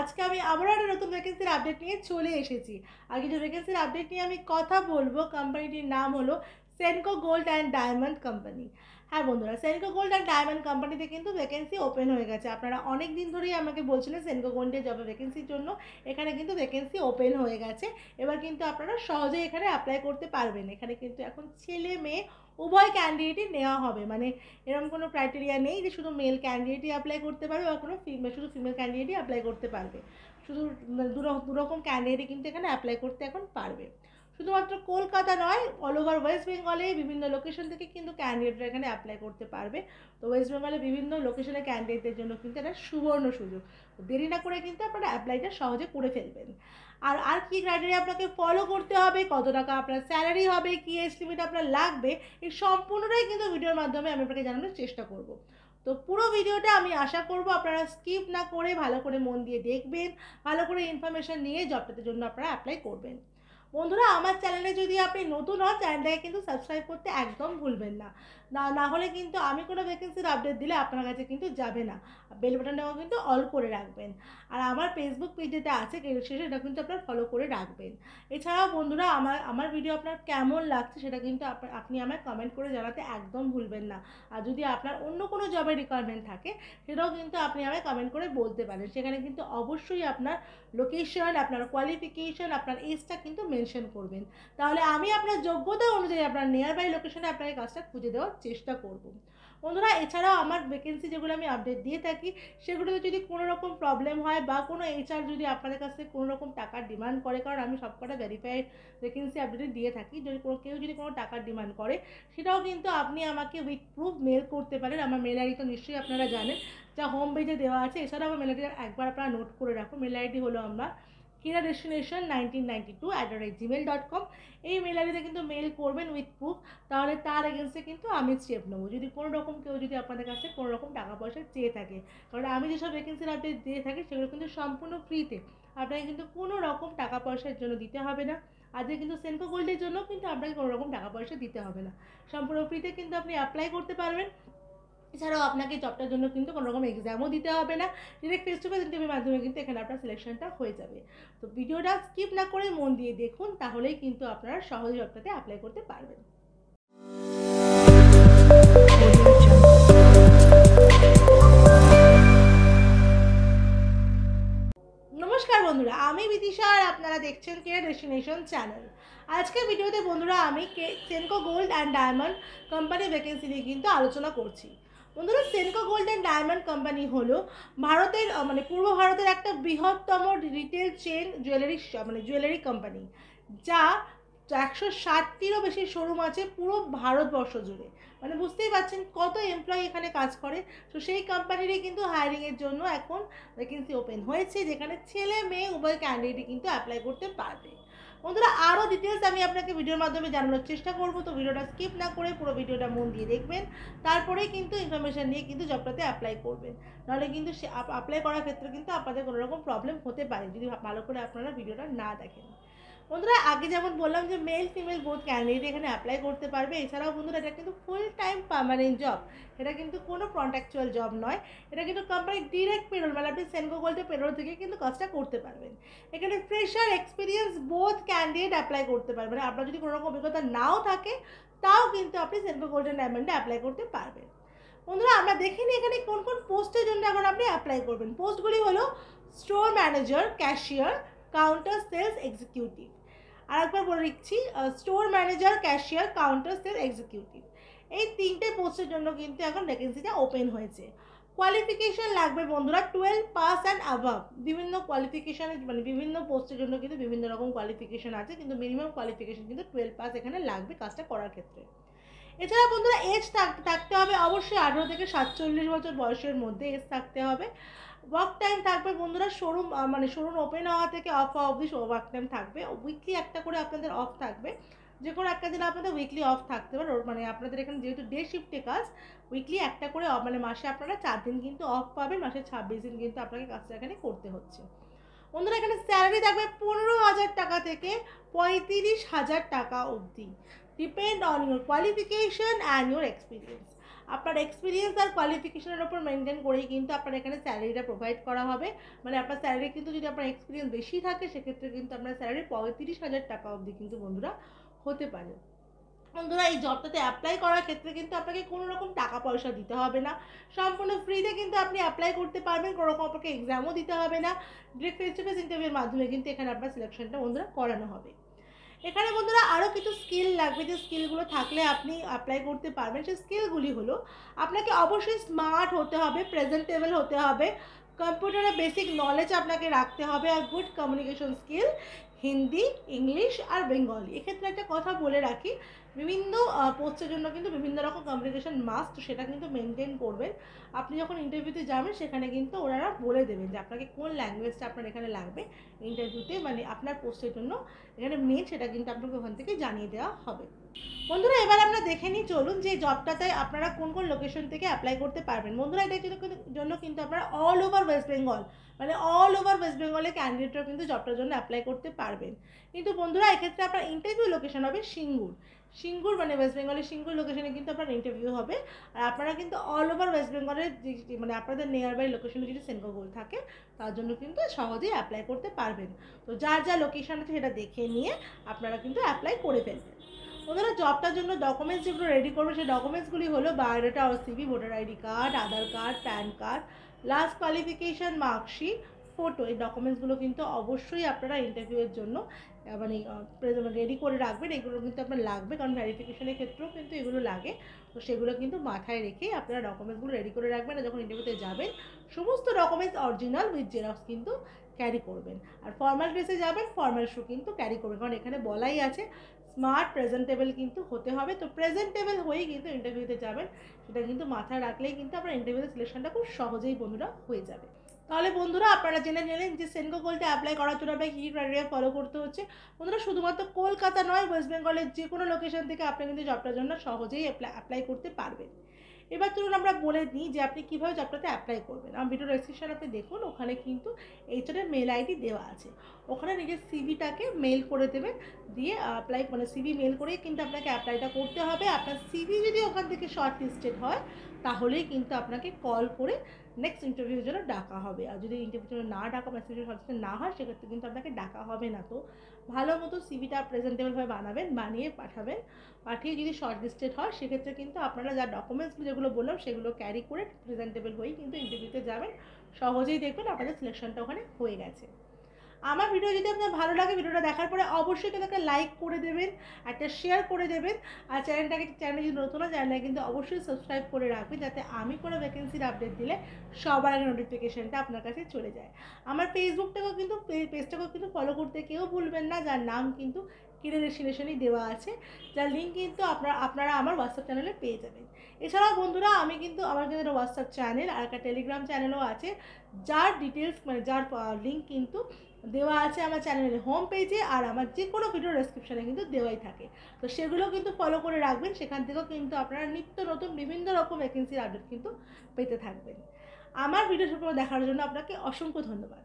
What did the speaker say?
আজকে আমি আবারও একটা নতুন ভ্যাকেন্সির আপডেট নিয়ে চলে এসেছি। আগে যে ভ্যাকেন্সির আপডেট নিয়ে আমি কথা বলবো, কোম্পানিটির নাম হলো Senco gold and diamond company. হ্যাঁ বন্ধুরা, সেনকো গোল্ড অ্যান্ড ডায়মন্ড কোম্পানিতে কিন্তু ভ্যাকেন্সি ওপেন হয়ে গেছে। আপনারা অনেক দিন ধরেই আমাকে বলছিলেন সেনকো গোল্ডের জবে ভ্যাকেন্সির জন্য। এখানে কিন্তু ভ্যাকেন্সি ওপেন হয়ে গেছে। এবার কিন্তু আপনারা সহজেই এখানে অ্যাপ্লাই করতে পারবেন। এখানে কিন্তু এখন ছেলে মেয়ে উভয় ক্যান্ডিডেটই নেওয়া হবে। মানে এরকম কোনো ক্রাইটেরিয়া নেই যে শুধু মেল ক্যান্ডিডেটই অ্যাপ্লাই করতে পারবে বা কোনো শুধু ফিমেল ক্যান্ডিডেটই অ্যাপ্লাই করতে পারবে। শুধু দুরকম ক্যান্ডিডেটই কিন্তু এখানে অ্যাপ্লাই করতে এখন পারবে। শুধুমাত্র কলকাতা নয়, অল ওভার ওয়েস্ট বেঙ্গলে বিভিন্ন লোকেশন থেকে কিন্তু ক্যান্ডিডেটরা এখানে অ্যাপ্লাই করতে পারবে। তো ওয়েস্ট বেঙ্গলে বিভিন্ন লোকেশনের ক্যান্ডিডেটদের জন্য কিন্তু এটা সুবর্ণ সুযোগ। দেরি না করে কিন্তু আপনারা অ্যাপ্লাইটা সহজে করে ফেলবেন। আর কী ক্রাইটেরিয়া আপনাকে ফলো করতে হবে, কত টাকা আপনার স্যালারি হবে, কী এজ লিমিট আপনার লাগবে, এই সম্পূর্ণটাই কিন্তু ভিডিওর মাধ্যমে আমি আপনাকে জানানোর চেষ্টা করব। তো পুরো ভিডিওটা আমি আশা করব আপনারা স্কিপ না করে ভালো করে মন দিয়ে দেখবেন, ভালো করে ইনফরমেশান নিয়ে জবটার জন্য আপনারা অ্যাপ্লাই করবেন। বন্ধুরা, আমার চ্যানেলে যদি আপনি নতুন হন, চ্যানেলটাকে কিন্তু সাবস্ক্রাইব করতে একদম ভুলবেন না। না হলে কিন্তু আমি কোনো ভ্যাকেন্সির আপডেট দিলে আপনার কাছে কিন্তু যাবে না। বেল বাটনটাও কিন্তু অল করে রাখবেন। আর আমার ফেসবুক পেজ যেটা আছে শেষে, এটা কিন্তু আপনার ফলো করে রাখবেন। এছাড়াও বন্ধুরা, আমার ভিডিও আপনার কেমন লাগছে সেটা কিন্তু আপনি আমায় কমেন্ট করে জানাতে একদম ভুলবেন না। আর যদি আপনার অন্য কোনো জবের রিকোয়ারমেন্ট থাকে, সেটাও কিন্তু আপনি আমায় কমেন্ট করে বলতে পারেন। সেখানে কিন্তু অবশ্যই আপনার লোকেশন, আপনার কোয়ালিফিকেশন, আপনার এজটা কিন্তু মেনশন করবেন। তাহলে আমি আপনার যোগ্যতা অনুযায়ী আপনার নিয়ার বাই লোকেশনে আপনাকে কাজটা খুঁজে দেওয়ার চেষ্টা করব। বন্ধুরা, এছাড়াও আমার ভ্যাকেন্সি যেগুলো আমি আপডেট দিয়ে থাকি, সেগুলোতে যদি কোনো রকম প্রবলেম হয় বা কোনো এইচআর যদি আপনাদের কাছ থেকে কোনো রকম টাকার ডিমান্ড করে, কারণ আমি সবকটা ভেরিফাইড ভ্যাকেন্সি আপডেট দিয়ে থাকি, কেউ যদি কোনো টাকার ডিমান্ড করে, সেটাও কিন্তু আপনি আমাকে উইথ প্রুফ মেল করতে পারেন। আমার মেল আইডি তো নিশ্চয়ই আপনারা জানেন, যা হোম পেজে দেওয়া আছে। এছাড়াও আমার মেল আইডি একবার আপনারা নোট করে রাখুন। মেল আইডি হলো আমার kiradestination1992@gmail.com। এই মেল আইডিতে কিন্তু মেল করবেন উইথ প্রুফ। তাহলে তার এগেনস্টে কিন্তু আমি স্টেপ নেবো, যদি কোনো রকম কেউ যদি আপনাদের কাছে কোনো রকম টাকা পয়সা চেয়ে থাকে। কারণ আমি যেসব ভ্যাকেন্সির আপডেট দিয়ে থাকি সেগুলো কিন্তু সম্পূর্ণ ফ্রিতে, আপনাকে কিন্তু কোনো রকম টাকা পয়সার জন্য দিতে হবে না। আজকে কিন্তু সেনকো গোল্ডের জন্য কিন্তু আপনাকে কোনো রকম টাকা পয়সা দিতে হবে না। সম্পূর্ণ ফ্রিতে কিন্তু আপনি অ্যাপ্লাই করতে পারবেন। এছাড়াও আপনাকে জবটার জন্য কিন্তু কোনো রকম এক্সামও দিতে হবে না। ডিরেক্ট ফেস টু ফেস ইন্টারভিউর মাধ্যমে কিন্তু এখানে আপনার সিলেকশনটা হয়ে যাবে। তো ভিডিওটা স্কিপ না করে মন দিয়ে দেখুন, তাহলেই কিন্তু আপনারা সহজে জবটাতে অ্যাপ্লাই করতে পারবেন। নমস্কার বন্ধুরা, আমি বিদিশা আর আপনারা দেখছেন কেয়ার ডেস্টিনেশন চ্যানেল। আজকের ভিডিওতে বন্ধুরা আমি Senco gold and diamond company vacancy নিয়ে কিন্তু আলোচনা করছি। বন্ধুরা, Senco gold and diamond company হলো ভারতের পূর্ব ভারতের একটা বৃহত্তম রিটেল চেন জুয়েলারি কোম্পানি, যা 160টিরও বেশি শোরুম আছে পুরো ভারতবর্ষ জুড়ে। বুঝতেই পারছেন কত এমপ্লয়ি এখানে কাজ করে। তো সেই কোম্পানিরই কিন্তু হায়ারিংয়ের জন্য এখন ভ্যাকেন্সি ওপেন হয়েছে, যেখানে ছেলে মেয়ে উভয় ক্যান্ডিডেটই কিন্তু অ্যাপ্লাই করতে পারবে। বন্ধুরা, আরও ডিটেলস আমি আপনাকে ভিডিওর মাধ্যমে জানানোর চেষ্টা করব। তো ভিডিওটা স্কিপ না করে পুরো ভিডিওটা মন দিয়ে দেখবেন, তারপরেই কিন্তু ইনফরমেশান নিয়ে কিন্তু জবটাতে অ্যাপ্লাই করবেন। নাহলে কিন্তু সে অ্যাপ্লাই করার ক্ষেত্রে কিন্তু আপনাদের কোনো রকম প্রবলেম হতে পারে যদি ভালো করে আপনারা ভিডিওটা না দেখেন। বন্ধুরা, আগে যেমন বললাম যে মেল ফিমেল বোথ ক্যান্ডিডেট এখানে অ্যাপ্লাই করতে পারবে। এছাড়াও বন্ধুরা, এটা কিন্তু ফুল টাইম পার্মানেন্ট জব, এটা কিন্তু কোনো কন্ট্রাকচুয়াল জব নয়। এটা কিন্তু কোম্পানির ডিরেক্ট পেরোল, আপনি সেনকো গোল্ডের পেরোল থেকে কিন্তু কাজটা করতে পারবেন। এখানে fresher experience both candidate apply করতে পারবেন। আপনার যদি কোনো রকম অভিজ্ঞতা নাও থাকে, তাও কিন্তু আপনি সেনকো গোল্ডেন ডায়মন্ডে অ্যাপ্লাই করতে পারবেন। বন্ধুরা, আমরা দেখিনি এখানে কোন কোন পোস্টের জন্য এখন আপনি অ্যাপ্লাই করবেন। পোস্টগুলি হলো store manager, cashier, counter sales executive. আর একবার বলে দিচ্ছি, store manager, cashier, counter sale executive, এই তিনটে পোস্টের জন্য কিন্তু এখন ভ্যাকেন্সিটা ওপেন হয়েছে। কোয়ালিফিকেশান লাগবে বন্ধুরা 12 পাস অ্যান্ড অ্যাভাব। বিভিন্ন কোয়ালিফিকেশানের বিভিন্ন পোস্টের জন্য কিন্তু বিভিন্ন রকম কোয়ালিফিকেশান আছে, কিন্তু মিনিমাম কোয়ালিফিকেশান কিন্তু 12 পাস এখানে লাগবে কাজটা করার ক্ষেত্রে। এছাড়া বন্ধুরা, এজ থাকতে হবে অবশ্যই 18 থেকে 47 বছর বয়সের মধ্যে এজ থাকতে হবে। ওয়ার্ক টাইম থাকবে বন্ধুরা শোরুম ওপেন হওয়া থেকে অফ হওয়া অবধি ওয়ার্ক টাইম থাকবে। উইকলি একটা করে আপনাদের অফ থাকবে, যে কোনো একটা দিন আপনাদের উইকলি অফ থাকতে পারে। আপনাদের এখানে যেহেতু ডে শিফটে কাজ, উইকলি একটা করে মাসে আপনারা 4 দিন কিন্তু অফ পাবেন। মাসে 26 দিন কিন্তু আপনাকে কাজটা এখানে করতে হচ্ছে। বন্ধুরা, এখানে স্যালারি থাকবে 15,000 টাকা থেকে 35,000 টাকা অবধি, depend on your qualification and your experience. আপনার এক্সপিরিয়েন্স আর কোয়ালিফিকেশনের ওপর মেনটেন করেই কিন্তু আপনার এখানে স্যালারিটা প্রোভাইড করা হবে। মানে আপনার স্যালারি কিন্তু যদি আপনার এক্সপিরিয়েন্স বেশি থাকে সেক্ষেত্রে কিন্তু আপনার স্যালারি ৩৫,০০০ টাকা অবধি কিন্তু বন্ধুরা হতে পারে। বন্ধুরা এই জবটাতে অ্যাপ্লাই করার ক্ষেত্রে কিন্তু আপনাকে কোনো রকম টাকা পয়সা দিতে হবে না, সম্পূর্ণ ফ্রিতে কিন্তু আপনি অ্যাপ্লাই করতে পারবেন, কোনো রকম আপনাকে এক্সামও দিতে হবে না। ডিরেক্ট ফেস টু ফেস ইন্টারভিউর মাধ্যমে কিন্তু এখানে আপনার সিলেকশনটা বন্ধুরা করানো হবে। এখানে বন্ধুরা আরও কিছু স্কিল লাগবে, যে স্কিলগুলো থাকলে আপনি অ্যাপ্লাই করতে পারবেন। সেই স্কিলগুলি হলো, আপনাকে অবশ্যই স্মার্ট হতে হবে, প্রেজেন্টেবল হতে হবে, কম্পিউটারের বেসিক নলেজ আপনাকে রাখতে হবে, আর good communication skill, Hindi, English আর বেঙ্গলি। এক্ষেত্রে একটা কথা বলে রাখি, বিভিন্ন পোস্টের জন্য কিন্তু বিভিন্ন রকম কমিউনিকেশন মাস্ট, সেটা কিন্তু মেনটেন করবেন। আপনি যখন ইন্টারভিউতে যাবেন সেখানে কিন্তু ওনারা বলে দেবেন যে আপনাকে কোন ল্যাঙ্গুয়েজটা আপনার এখানে লাগবে ইন্টারভিউতে, মানে আপনার পোস্টের জন্য এখানে মেন, সেটা কিন্তু আপনাকে ওখান থেকে জানিয়ে দেওয়া হবে। বন্ধুরা এবার আমরা দেখে নিই, চলুন যে জবটাতে আপনারা কোন কোন লোকেশন থেকে অ্যাপ্লাই করতে পারবেন। বন্ধুরা এটার জন্য কিন্তু আপনারা অল ওভার ওয়েস্ট বেঙ্গল, মানে অল ওভার ওয়েস্ট বেঙ্গলের ক্যান্ডিডেটরা কিন্তু জবটার জন্য অ্যাপ্লাই করতে পারবেন। কিন্তু বন্ধুরা এক্ষেত্রে আপনার ইন্টারভিউ লোকেশন হবে সিঙ্গুর, মানে ওয়েস্ট বেঙ্গলের সিঙ্গুর লোকেশনে কিন্তু আপনার ইন্টারভিউ হবে। আর আপনারা কিন্তু অল ওভার ওয়েস্ট বেঙ্গলের যে মানে আপনাদের নিয়ার বাই লোকেশনে যদি সেনকো গোল্ড থাকে তার জন্য কিন্তু সহজেই অ্যাপ্লাই করতে পারবেন। তো যার যা লোকেশন আছে সেটা দেখে নিয়ে আপনারা কিন্তু অ্যাপ্লাই করে ফেলবেন। ওনারা জবটার জন্য ডকুমেন্টস যেগুলো রেডি করবে সেই ডকুমেন্টসগুলি হলো বায়োডাটা আর CV, voter ID card, Aadhaar card, PAN card, last qualification, marksheet, photo. এই ডকুমেন্টসগুলো কিন্তু অবশ্যই আপনারা ইন্টারভিউয়ের জন্য মানে রেডি করে রাখবেন। এগুলো কিন্তু আপনার লাগবে, কারণ ভেরিফিকেশনের ক্ষেত্রেও কিন্তু এগুলো লাগে। তো সেগুলো কিন্তু মাথায় রেখেই আপনারা ডকুমেন্টসগুলো রেডি করে রাখবেন। আর যখন ইন্টারভিউতে যাবেন সমস্ত ডকুমেন্টস অরিজিনাল উইথ জেরক্স কিন্তু ক্যারি করবেন। আর ফর্মাল ড্রেসে যাবেন, ফর্মাল শু কিন্তু ক্যারি করবেন, কারণ এখানে বলাই আছে স্মার্ট প্রেজেন্টেবল কিন্তু হতে হবে। তো প্রেজেন্টেবল হয়েই কিন্তু ইন্টারভিউতে যাবেন, সেটা কিন্তু মাথায় রাখলেই কিন্তু আপনার ইন্টারভিউতে সিলেকশনটা খুব সহজেই বন্ধুরা হয়ে যাবে। তাহলে বন্ধুরা আপনারা জেনে নিলেন যে সেনকো গোল্ডে অ্যাপ্লাই করার জন্য আপনাকে কী ক্রাইটেরিয়া ফলো করতে হচ্ছে। বন্ধুরা শুধুমাত্র কলকাতা নয়, ওয়েস্ট বেঙ্গলের যে কোনো লোকেশন থেকে আপনি কিন্তু জবটার জন্য সহজেই অ্যাপ্লাই করতে পারবেন। এবার চলুন আমরা বলে দিই যে আপনি কীভাবে জবটাতে অ্যাপ্লাই করবেন। আমার ভিডিও ডেসক্রিপশন আপনি দেখুন, ওখানে কিন্তু এইচআরের মেল আইডি দেওয়া আছে। ওখানে নিজের সিভিটাকে মেল করে দেবেন, দিয়ে অ্যাপ্লাই মানে সিভি মেল করেই কিন্তু আপনাকে অ্যাপ্লাইটা করতে হবে। আপনার সিভি যদি ওখান থেকে শর্ট লিস্টেড হয় তাহলেই কিন্তু আপনাকে কল করে নেক্সট ইন্টারভিউর জন্য ডাকা হবে। আর যদি ইন্টারভিউর জন্য না ডাকা বা সিভি শর্ট লিস্টেড না হয় সেক্ষেত্রে কিন্তু আপনাকে ডাকা হবে না। তো ভালো মতো সিভিটা প্রেজেন্টেবলভাবে বানাবেন, বানিয়ে পাঠাবেন। পাঠিয়ে যদি শর্ট লিস্টেড হয় সেক্ষেত্রে কিন্তু আপনারা যা ডকুমেন্টসগুলো যেগুলো বললাম সেগুলো ক্যারি করে প্রেজেন্টেবল হয়েই কিন্তু ইন্টারভিউতে যাবেন। সহজেই দেখবেন আপনাদের সিলেকশনটা ওখানে হয়ে গেছে। আমার ভিডিও যদি আপনার ভালো লাগে, ভিডিওটা দেখার পরে অবশ্যই কিন্তু একটা লাইক করে দেবেন, একটা শেয়ার করে দেবেন। আর চ্যানেল যদি নতুন হয় চ্যানেলটাকে কিন্তু অবশ্যই সাবস্ক্রাইব করে রাখবেন, যাতে আমি কোনো ভ্যাকেন্সির আপডেট দিলে সবার আগে নোটিফিকেশানটা আপনার কাছে চলে যায়। আমার পেজটাকেও কিন্তু ফলো করতে কেউ ভুলবেন না, যার নাম কিন্তু কিরের ডেস্টিনেশনেই দেওয়া আছে, যার লিঙ্ক কিন্তু আপনারা আমার হোয়াটসঅ্যাপ চ্যানেলে পেয়ে যাবেন। এছাড়াও বন্ধুরা আমার কিন্তু একটা হোয়াটসঅ্যাপ চ্যানেল আর একটা টেলিগ্রাম চ্যানেলও আছে, যার ডিটেলস মানে যার লিঙ্ক কিন্তু দেওয়া আছে আমার চ্যানেলের হোম পেজে, আর আমার যে কোনো ভিডিও ডেসক্রিপশানে কিন্তু দেওয়াই থাকে। তো সেগুলো কিন্তু ফলো করে রাখবেন, সেখান থেকেও কিন্তু আপনারা নিত্য নতুন বিভিন্ন রকম ভ্যাকেন্সির আপডেট কিন্তু পেতে থাকবেন। আমার ভিডিও দেখার জন্য আপনাকে অসংখ্য ধন্যবাদ।